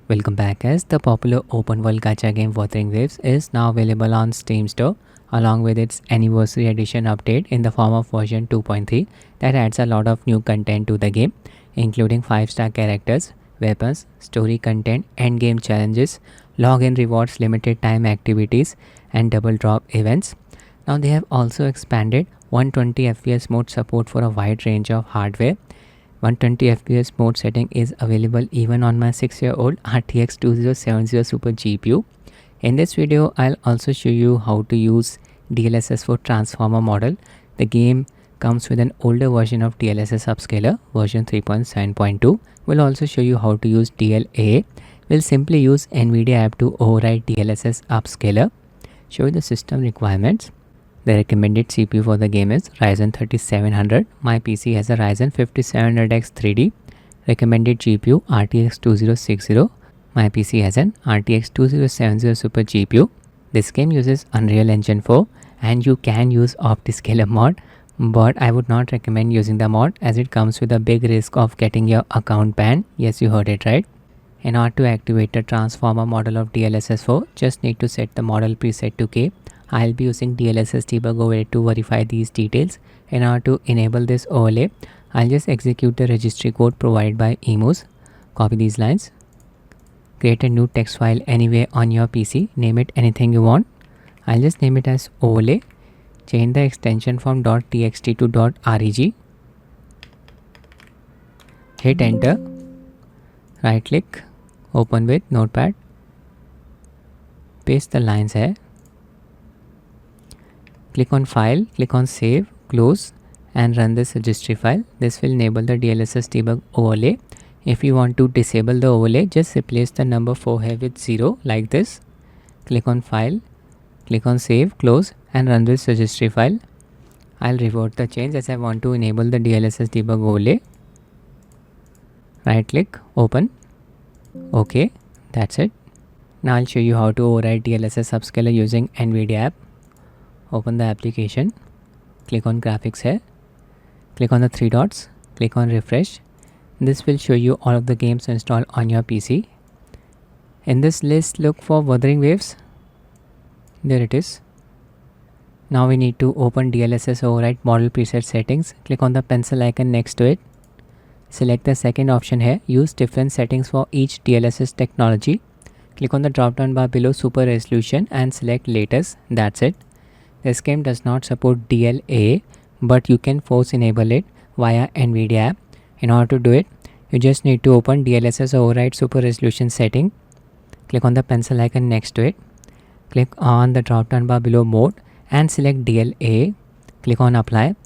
Welcome back guys. The popular open world gacha game Wuthering Waves is now available on Steam Store along with its anniversary edition update in the form of version 2.3 that adds a lot of new content to the game, including 5-star characters, weapons, story content, endgame challenges, login rewards, limited time activities, and double drop events. Now they have also expanded 120 FPS mode support for a wide range of hardware. 120 FPS mode setting is available even on my 6-year-old RTX 2070 Super GPU. In this video, I'll also show you how to use DLSS for transformer model. The game comes with an older version of DLSS upscaler, version 3.7.2. We'll also show you how to use DLAA. We'll simply use Nvidia app to override DLSS upscaler. Show you the system requirements. The recommended CPU for the game is Ryzen 5700. My PC has a Ryzen 5700X3D. Recommended GPU RTX 2060. My PC has an RTX 2070 Super GPU. This game uses Unreal Engine 4 and you can use OptiScaler mod, but I would not recommend using the mod as it comes with a big risk of getting your account banned. Yes, you heard it right. In order to activate the transformer model of DLSS 4, just need to set the model preset to K. I'll be using DLSS debug overlay to verify these details. In order to enable this overlay, I'll just execute the registry code provided by emus. Copy these lines. Create a new text file anywhere on your PC. Name it anything you want. I'll just name it as overlay. Change the extension from .txt to .reg. Hit enter. Right click. Open with notepad. Paste the lines here. Click on file, click on save, close and run this registry file. This will enable the DLSS debug overlay. If you want to disable the overlay, just replace the number 4 here with 0 like this. Click on file, click on save, close and run this registry file. I'll revert the change as I want to enable the DLSS debug overlay. Right click, open. Okay, that's it. Now I'll show you how to override DLSS upscaler using Nvidia app. Open the application, click on graphics here, click on the 3 dots, click on refresh. This will show you all of the games installed on your PC. In this list, look for Wuthering Waves. There it is. Now we need to open DLSS override model preset settings. Click on the pencil icon next to it. Select the second option here, use different settings for each DLSS technology. Click on the drop down bar below super resolution and select latest. That's it. This game does not support DLAA, but you can force enable it via Nvidia app. In order to do it, you just need to open DLSS override super resolution setting. Click on the pencil icon next to it. Click on the drop down bar below mode and select DLAA. Click on apply.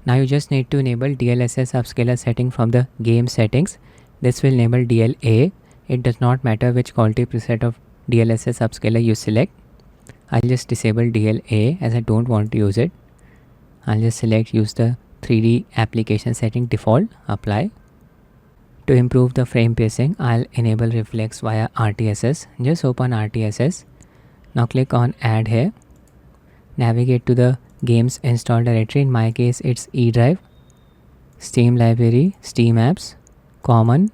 Now you just need to enable DLSS upscaler setting from the game settings. This will enable DLAA. It does not matter which quality preset of DLSS upscaler you select. I'll just disable DLAA as I don't want to use it. I'll just select use the 3D application setting default, apply. To improve the frame pacing, I'll enable Reflex via RTSS. Just open RTSS. Now click on add here. Navigate to the games install directory. In my case, it's E drive, Steam library, Steam apps, common,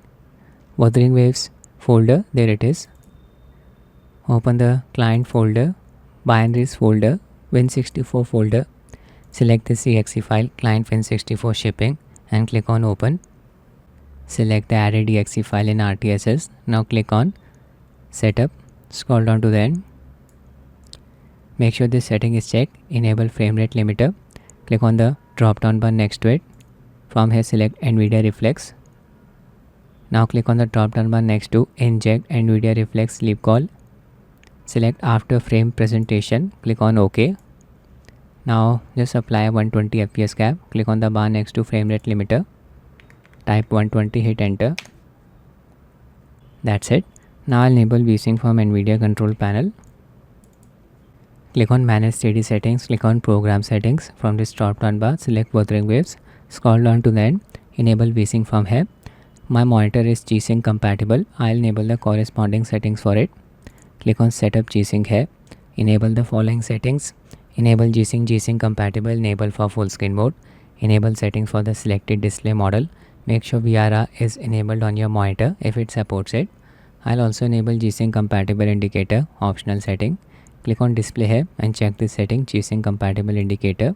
Wuthering Waves folder. There it is. Open the client folder, binaries folder, Win64 folder. Select this exe file, client Win64 shipping and click on open. Select the added exe file in RTSS. Now click on setup, scroll down to the end. Make sure this setting is checked, enable frame rate limiter. Click on the drop down bar next to it. From here select Nvidia Reflex. Now click on the drop down bar next to inject Nvidia Reflex sleep call. Select after frame presentation, click on OK. Now just apply a 120 FPS cap, click on the bar next to frame rate limiter. Type 120, hit enter. That's it. Now I'll enable VSYNC from Nvidia control panel. Click on manage 3D settings, click on program settings. From this drop down bar, select Wuthering Waves. Scroll down to the end, enable VSYNC from here. My monitor is G-Sync compatible. I'll enable the corresponding settings for it. Click on setup G-Sync here. Enable the following settings. Enable G-Sync compatible, enable for full screen mode. Enable settings for the selected display model. Make sure VRR is enabled on your monitor if it supports it. I'll also enable G-Sync compatible indicator, optional setting. Click on display here and check this setting, G-Sync compatible indicator.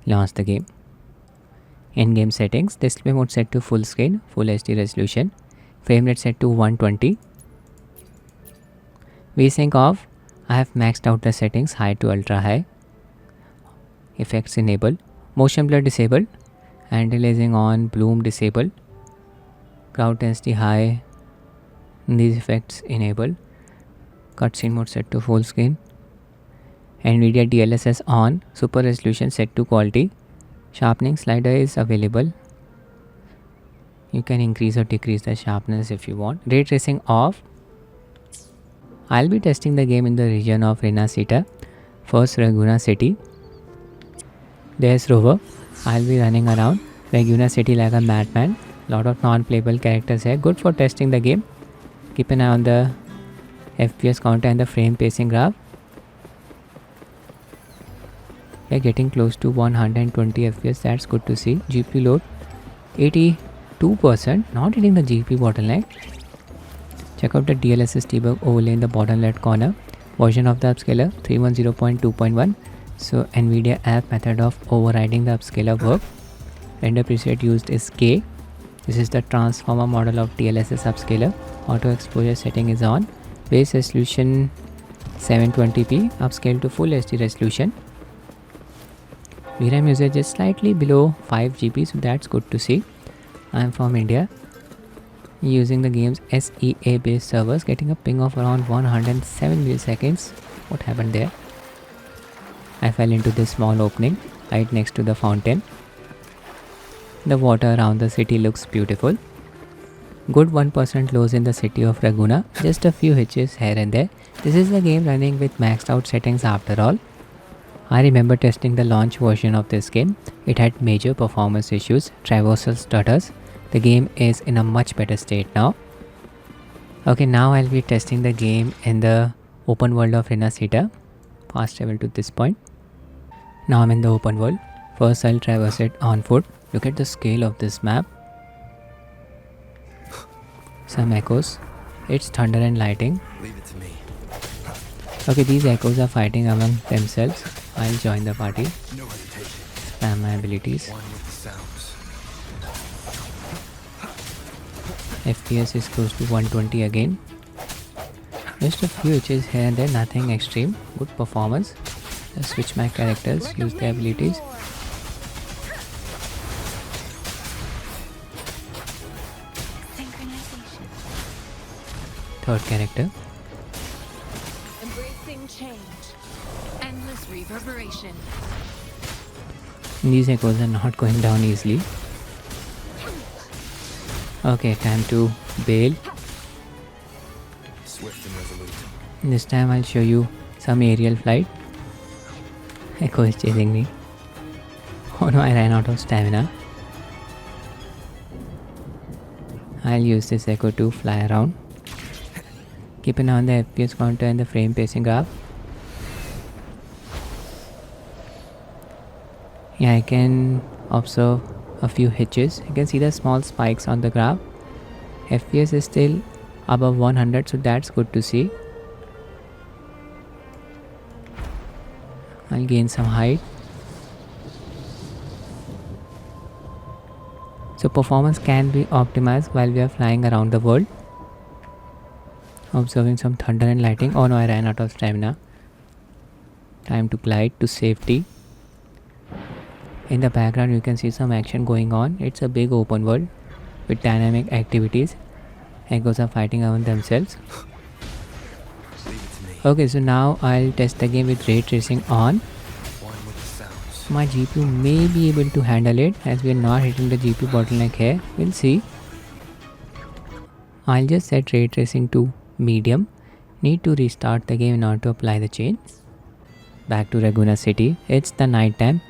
Launch the game. In-game settings, display mode set to full screen, full HD resolution. Frame rate set to 120. VSYNC off. I have maxed out the settings high to ultra high. Effects enabled. Motion blur disabled. Anti-aliasing on, bloom disabled. Crowd density high. These effects enabled. Cutscene mode set to full screen. Nvidia DLSS on. Super resolution set to quality. Sharpening slider is available. You can increase or decrease the sharpness if you want. Ray tracing off. I'll be testing the game in the region of Rinascita. First Ragunna city. There's Rover. I'll be running around Ragunna city like a madman. Lot of non-playable characters here. Good for testing the game. Keep an eye on the FPS counter and the frame pacing graph. We are getting close to 120 FPS. That's good to see. GPU load 82%. Not hitting the GPU bottleneck. Check out the DLSS debug overlay in the bottom left corner. Version of the upscaler 310.2.1. So Nvidia app method of overriding the upscaler work. Render preset used is K. This is the transformer model of DLSS upscaler. Auto exposure setting is on. Base resolution 720p. Upscale to full HD resolution. VRAM usage is slightly below 5 GB, so that's good to see. I am from India. Using the game's SEA based servers, getting a ping of around 107 milliseconds. What happened there? I fell into this small opening right next to the fountain. The water around the city looks beautiful. Good 1% lows in the city of Ragunna. Just a few hitches here and there. This is the game running with maxed out settings after all. I remember testing the launch version of this game. It had major performance issues, traversal stutters. The game is in a much better state now. Okay, now I'll be testing the game in the open world of Rinascita. Fast travel to this point. Now I'm in the open world. First I'll traverse it on foot. Look at the scale of this map. Some echoes. It's thunder and lightning. Leave it to me. Okay, these echoes are fighting among themselves. I'll join the party. No hesitation. Spam my abilities. One with the sounds. FPS is close to 120 again. Just a few hitches here and there, nothing extreme. Good performance. Just switch my characters, use the abilities. Third character. Embracing change. Endless reverberation. These echoes are not going down easily. Okay, time to bail. Swift and resolute. This time I'll show you some aerial flight. Echo is chasing me. Oh no, I ran out of stamina. I'll use this echo to fly around. Keep an eye on the FPS counter and the frame pacing graph. Yeah, I can observe a few hitches. You can see the small spikes on the graph. FPS is still above 100, so that's good to see. I'll gain some height. So performance can be optimized while we are flying around the world. Observing some thunder and lightning. Oh no, I ran out of stamina. Time to glide to safety. In the background you can see some action going on. It's a big open world with dynamic activities. Echoes are fighting among themselves. Leave it to me. Okay, so now I'll test the game with ray tracing on. One with the sounds. My GPU may be able to handle it as we are not hitting the GPU bottleneck here. We'll see. I'll just set ray tracing to medium. Need to restart the game in order to apply the change. Back to Ragunna city. It's the night time.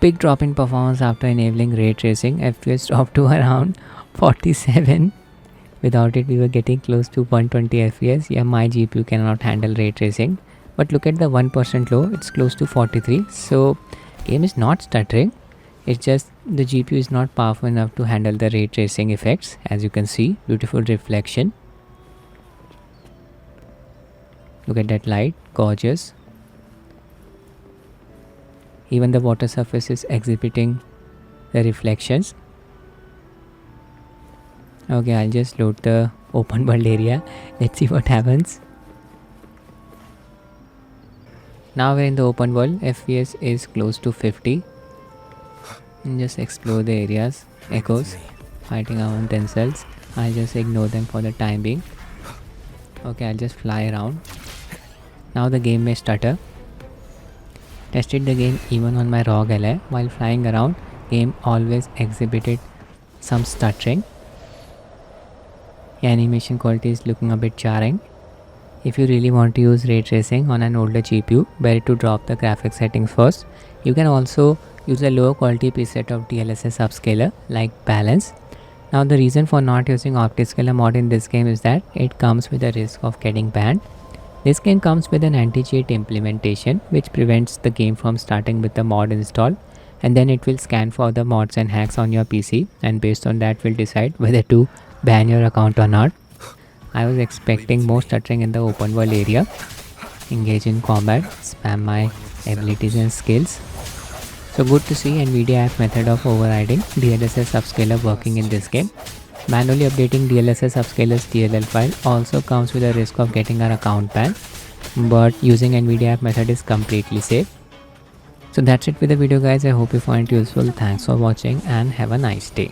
Big drop in performance after enabling ray tracing. FPS dropped to around 47. Without it we were getting close to 120 FPS. Yeah, my GPU cannot handle ray tracing. But look at the 1% low. It's close to 43. So game is not stuttering. It's just the GPU is not powerful enough to handle the ray tracing effects. As you can see, beautiful reflection. Look at that light, gorgeous. Even the water surface is exhibiting the reflections. Okay, I'll just load the open world area. Let's see what happens. Now we're in the open world. FPS is close to 50. And just explore the areas. Echoes fighting among themselves. I'll just ignore them for the time being. Okay, I'll just fly around. Now the game may stutter. Tested the game even on my ROG LI. While flying around, game always exhibited some stuttering. Animation quality is looking a bit jarring. If you really want to use ray tracing on an older GPU, better to drop the graphics settings first. You can also use a lower quality preset of DLSS upscaler like balance. Now the reason for not using OptiScaler mod in this game is that it comes with a risk of getting banned. This game comes with an anti-cheat implementation which prevents the game from starting with the mod installed, and then it will scan for the mods and hacks on your PC, and based on that will decide whether to ban your account or not. I was expecting more stuttering in the open world area. Engage in combat, spam my abilities and skills. So good to see Nvidia app method of overriding DLSS upscaler working in this game. Manually updating DLSS upscaler's DLL file also comes with a risk of getting our account banned, but using Nvidia app method is completely safe. So that's it with the video guys. I hope you find it useful. Thanks for watching and have a nice day.